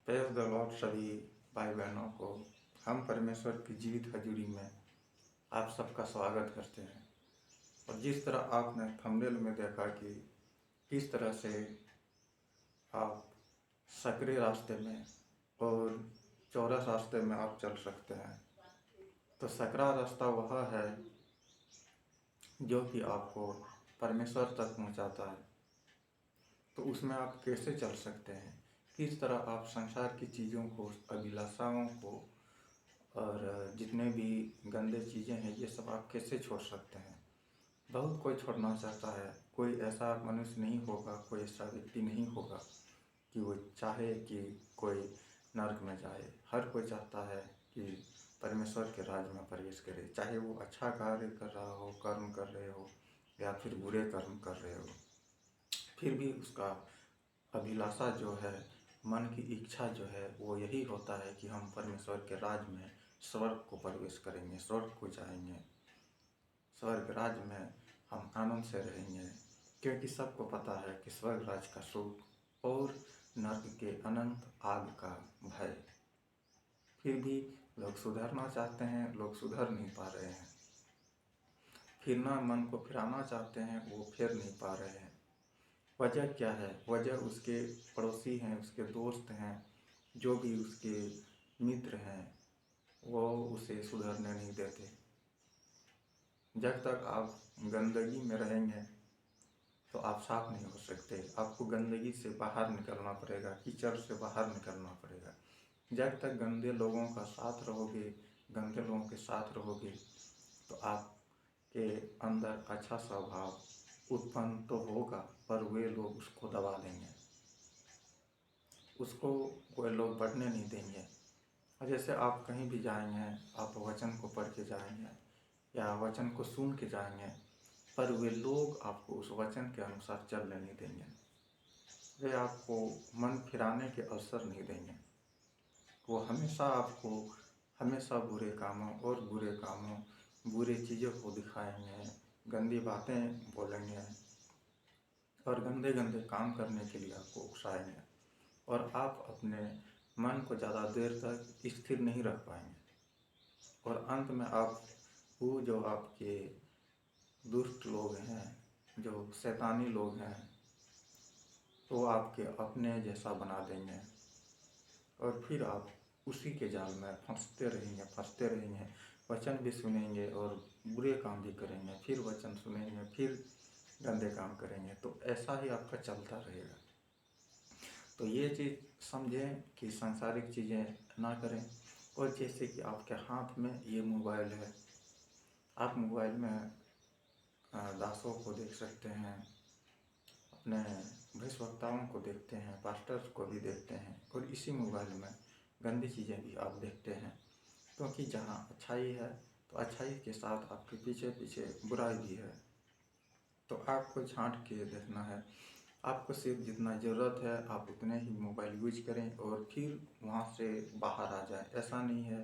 Praise the Lord सभी भाई बहनों को हम परमेश्वर की जीवित हजूरी में आप सबका स्वागत करते हैं। और जिस तरह आपने थंबनेल में देखा कि किस तरह से आप सकरे रास्ते में और चौरस रास्ते में आप चल सकते हैं, तो सकरा रास्ता वह है जो कि आपको परमेश्वर तक पहुंचाता है। तो उसमें आप कैसे चल सकते हैं, किस तरह आप संसार की चीज़ों को, अभिलाषाओं को और जितने भी गंदे चीज़ें हैं ये सब आप कैसे छोड़ सकते हैं। बहुत कोई छोड़ना चाहता है, कोई ऐसा मनुष्य नहीं होगा, कोई ऐसा व्यक्ति नहीं होगा कि वो चाहे कि कोई नर्क में जाए। हर कोई चाहता है कि परमेश्वर के राज में प्रवेश करे, चाहे वो अच्छा कार्य कर रहा हो, कर्म कर रहे हो या फिर बुरे कर्म कर रहे हो। फिर भी उसका अभिलाषा जो है, मन की इच्छा जो है वो यही होता है कि हम परमेश्वर के राज में स्वर्ग को प्रवेश करेंगे, स्वर्ग को जाएंगे, स्वर्ग राज में हम आनंद से रहेंगे। क्योंकि सबको पता है कि स्वर्ग राज का सुख और नर्क के अनंत आग का भय। फिर भी लोग सुधरना चाहते हैं, लोग सुधर नहीं पा रहे हैं। फिरना मन को फिराना चाहते हैं, वो फिर नहीं पा रहे हैं। वजह क्या है? वजह उसके पड़ोसी हैं, उसके दोस्त हैं, जो भी उसके मित्र हैं, वो उसे सुधरने नहीं देते। जब तक आप गंदगी में रहेंगे तो आप साफ नहीं हो सकते। आपको गंदगी से बाहर निकलना पड़ेगा, कीचड़ से बाहर निकलना पड़ेगा। जब तक गंदे लोगों का साथ रहोगे, गंदे लोगों के साथ रहोगे, तो आपके अंदर अच्छा स्वभाव उत्पन्न तो होगा, पर वे लोग उसको दबा देंगे, उसको कोई लोग बढ़ने नहीं देंगे। और जैसे आप कहीं भी जाएंगे, आप वचन को पढ़ के जाएंगे या वचन को सुन के जाएंगे, पर वे लोग आपको उस वचन के अनुसार चलने नहीं देंगे। वे आपको मन फिराने के अवसर नहीं देंगे। वो हमेशा आपको बुरे कामों और बुरे कामों, बुरी चीज़ों को दिखाएंगे, गंदी बातें बोलेंगे और गंदे गंदे काम करने के लिए आपको उकसाएंगे। और आप अपने मन को ज़्यादा देर तक स्थिर नहीं रख पाएंगे। और अंत में आप वो जो आपके दुष्ट लोग हैं, जो शैतानी लोग हैं, तो आपके अपने जैसा बना देंगे। और फिर आप उसी के जाल में फंसते रहेंगे। वचन भी सुनेंगे और बुरे काम भी करेंगे, फिर वचन सुनेंगे, फिर गंदे काम करेंगे। तो ऐसा ही आपका चलता रहेगा। तो ये चीज़ समझें कि सांसारिक चीज़ें ना करें। और जैसे कि आपके हाथ में ये मोबाइल है, आप मोबाइल में दासों को देख सकते हैं, अपने भविष्यवक्ताओं को देखते हैं, पास्टर्स को भी देखते हैं, और इसी मोबाइल में गंदी चीज़ें भी आप देखते हैं। क्योंकि जहाँ अच्छाई है तो अच्छाई के साथ आपके पीछे पीछे बुराई भी है। तो आपको छांट के देखना है। आपको सिर्फ जितना ज़रूरत है आप उतने ही मोबाइल यूज करें और फिर वहाँ से बाहर आ जाएं। ऐसा नहीं है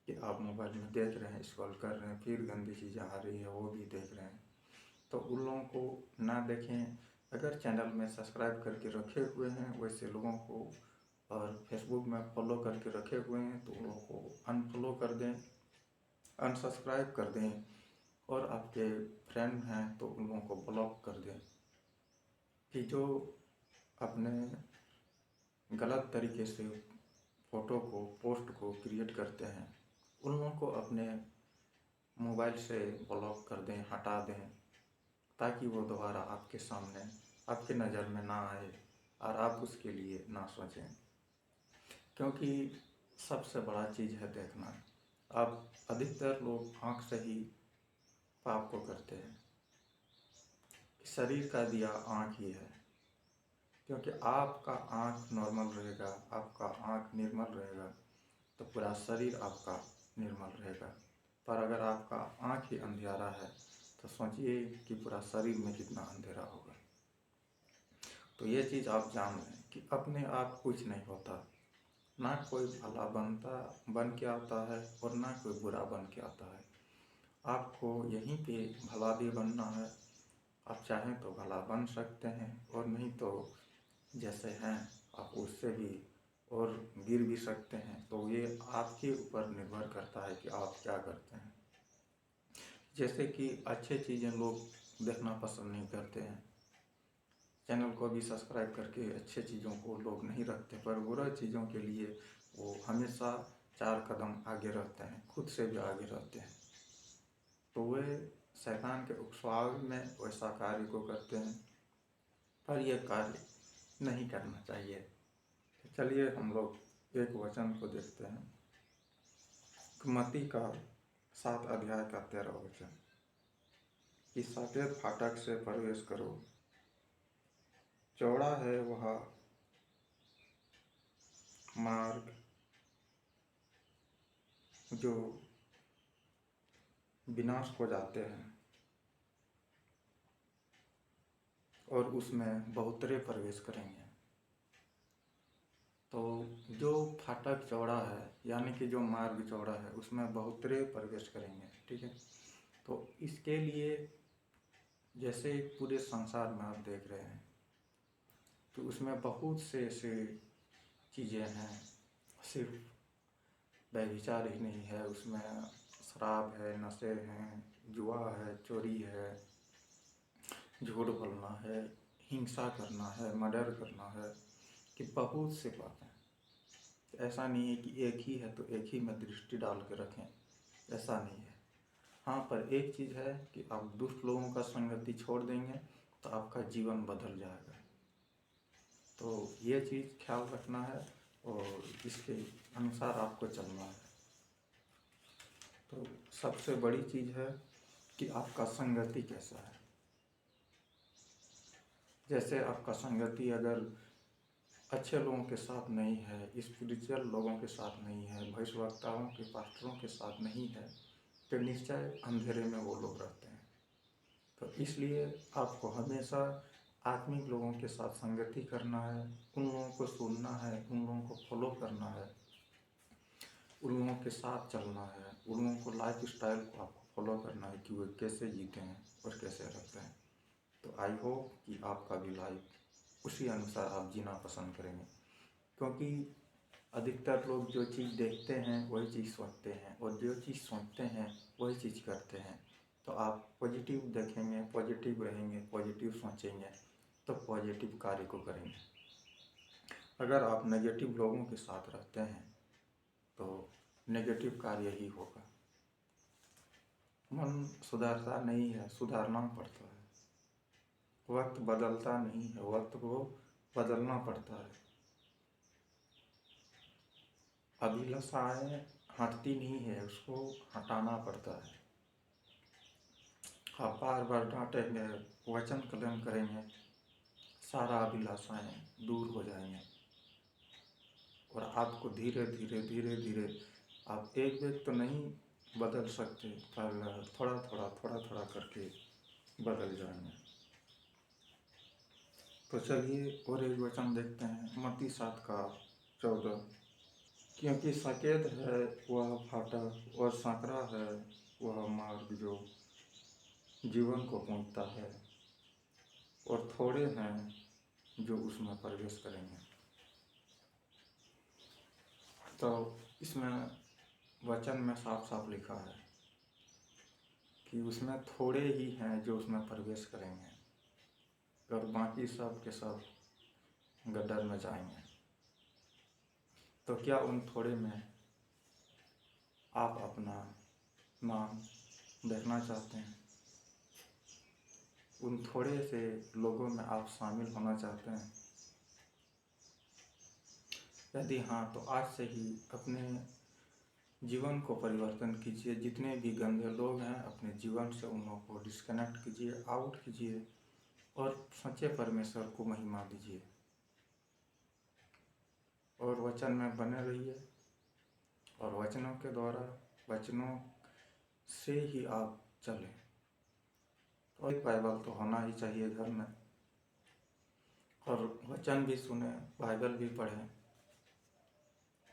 कि आप मोबाइल में देख रहे हैं, स्क्रॉल कर रहे हैं, फिर गंदी चीज़ें आ रही है वो भी देख रहे हैं। तो उन लोगों को ना देखें। अगर चैनल में सब्सक्राइब करके रखे हुए हैं वैसे लोगों को, और फेसबुक में फॉलो करके रखे हुए हैं, तो उन लोगों को अनफॉलो कर दें, अनसब्सक्राइब कर दें। और आपके फ्रेंड हैं तो उन लोगों को ब्लॉक कर दें। कि जो अपने गलत तरीके से फ़ोटो को, पोस्ट को क्रिएट करते हैं, उन लोगों को अपने मोबाइल से ब्लॉक कर दें, हटा दें, ताकि वो दोबारा आपके सामने, आपके नज़र में ना आए और आप उसके लिए ना सोचें। क्योंकि सबसे बड़ा चीज़ है देखना। अब अधिकतर लोग आँख से ही पाप को करते हैं। शरीर का दिया आँख ही है। क्योंकि आपका आँख नॉर्मल रहेगा, आपका आँख निर्मल रहेगा, तो पूरा शरीर आपका निर्मल रहेगा। पर अगर आपका आँख ही अंधियारा है तो सोचिए कि पूरा शरीर में कितना अंधेरा होगा। तो ये चीज़ आप जान लें कि अपने आप कुछ नहीं होता। ना कोई भला बन के आता है और ना कोई बुरा बन के आता है। आपको यहीं पे भला भी बनना है। आप चाहें तो भला बन सकते हैं, और नहीं तो जैसे हैं आप उससे भी और गिर भी सकते हैं। तो ये आपके ऊपर निर्भर करता है कि आप क्या करते हैं। जैसे कि अच्छे चीज़ें लोग देखना पसंद नहीं करते हैं, चैनल को भी सब्सक्राइब करके अच्छे चीज़ों को लोग नहीं रखते, पर बुरा चीज़ों के लिए वो हमेशा 4 कदम आगे रहते हैं, खुद से भी आगे रहते हैं। तो वे शैतान के उपस्वाग में वैसा कार्य को करते हैं, पर यह कार्य नहीं करना चाहिए। तो चलिए हम लोग एक वचन को देखते हैं, मत्ती का 7 अध्याय का 13 वचन, कि सफेद फाटक से प्रवेश करो, चौड़ा है वह मार्ग जो विनाश को जाते हैं, और उसमें बहुतरे प्रवेश करेंगे। तो जो फाटक चौड़ा है, यानी कि जो मार्ग चौड़ा है, उसमें बहुतरे प्रवेश करेंगे। ठीक है। तो इसके लिए जैसे पूरे संसार में आप देख रहे हैं, तो उसमें बहुत से ऐसे चीज़ें हैं, सिर्फ व्यभिचार ही नहीं है, उसमें शराब है, नशे हैं, जुआ है, चोरी है, झूठ बोलना है, हिंसा करना है, मर्डर करना है, कि बहुत से बातें। ऐसा नहीं है कि एक ही है तो एक ही में दृष्टि डाल के रखें, ऐसा नहीं है। हाँ, पर एक चीज़ है कि आप दुष्ट लोगों का संगति छोड़ देंगे तो आपका जीवन बदल जाएगा। तो ये चीज़ ख्याल रखना है और इसके अनुसार आपको चलना है। तो सबसे बड़ी चीज़ है कि आपका संगति कैसा है। जैसे आपका संगति अगर अच्छे लोगों के साथ नहीं है, स्पिरिचुअल लोगों के साथ नहीं है, भविष्यवक्ताओं के, पास्टरों के साथ नहीं है, तो निश्चय अंधेरे में वो लोग रहते हैं। तो इसलिए आपको हमेशा आत्मिक लोगों के साथ संगति करना है, उन लोगों को सुनना है, उन लोगों को फॉलो करना है, उन लोगों के साथ चलना है, उन लोगों को लाइफ स्टाइल को आपको फॉलो करना है कि वो कैसे जीते हैं और कैसे रहते हैं। तो आई होप कि आपका भी लाइफ उसी अनुसार आप जीना पसंद करेंगे, क्योंकि अधिकतर लोग जो चीज़ देखते हैं वही चीज़ सोचते हैं, और जो चीज़ सोचते हैं वही चीज़ करते हैं। तो आप पॉजिटिव देखेंगे, पॉजिटिव रहेंगे, पॉजिटिव सोचेंगे, तो पॉजिटिव कार्य को करेंगे। अगर आप नेगेटिव लोगों के साथ रहते हैं तो नेगेटिव कार्य ही होगा। मन सुधारता नहीं है, सुधारना पड़ता है। वक्त बदलता नहीं है, वक्त को बदलना पड़ता है। अभिलाषाएं हटती नहीं है, उसको हटाना पड़ता है। आप बार बार डांटेंगे, वचन कलम करेंगे, सारा अभिलाषाएं दूर हो जाएंगे, और आपको धीरे धीरे धीरे धीरे, आप एक व्यक्ति तो नहीं बदल सकते, पर थोड़ा थोड़ा करके बदल जाएंगे। तो चलिए और एक वचन देखते हैं, मत्ती 7 का 14, क्योंकि सकेत है वह फाटक और सांकड़ा है वह मार्ग जो जीवन को पहुँचता है, और थोड़े हैं जो उसमें प्रवेश करेंगे। तो इसमें वचन में साफ साफ लिखा है कि उसमें थोड़े ही हैं जो उसमें प्रवेश करेंगे, और बाकी सब के सब गड्ढर में जाएंगे। तो क्या उन थोड़े में आप अपना नाम देखना चाहते हैं? उन थोड़े से लोगों में आप शामिल होना चाहते हैं? यदि हाँ, तो आज से ही अपने जीवन को परिवर्तन कीजिए। जितने भी गंदे लोग हैं अपने जीवन से उन लोगों को डिस्कनेक्ट कीजिए, आउट कीजिए, और सच्चे परमेश्वर को महिमा दीजिए, और वचन में बने रहिए, और वचनों के द्वारा, वचनों से ही आप चलें। तो एक बाइबल तो होना ही चाहिए घर में, और वचन भी सुने, बाइबल भी पढ़ें।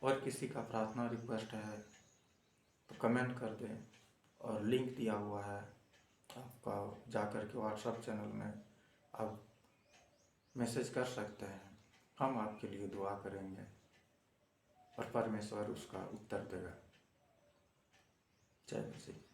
और किसी का प्रार्थना रिक्वेस्ट है तो कमेंट कर दें, और लिंक दिया हुआ है आपका, जाकर के व्हाट्सएप चैनल में आप मैसेज कर सकते हैं, हम आपके लिए दुआ करेंगे। और परमेश्वर उसका उत्तर देगा। जय मसीह।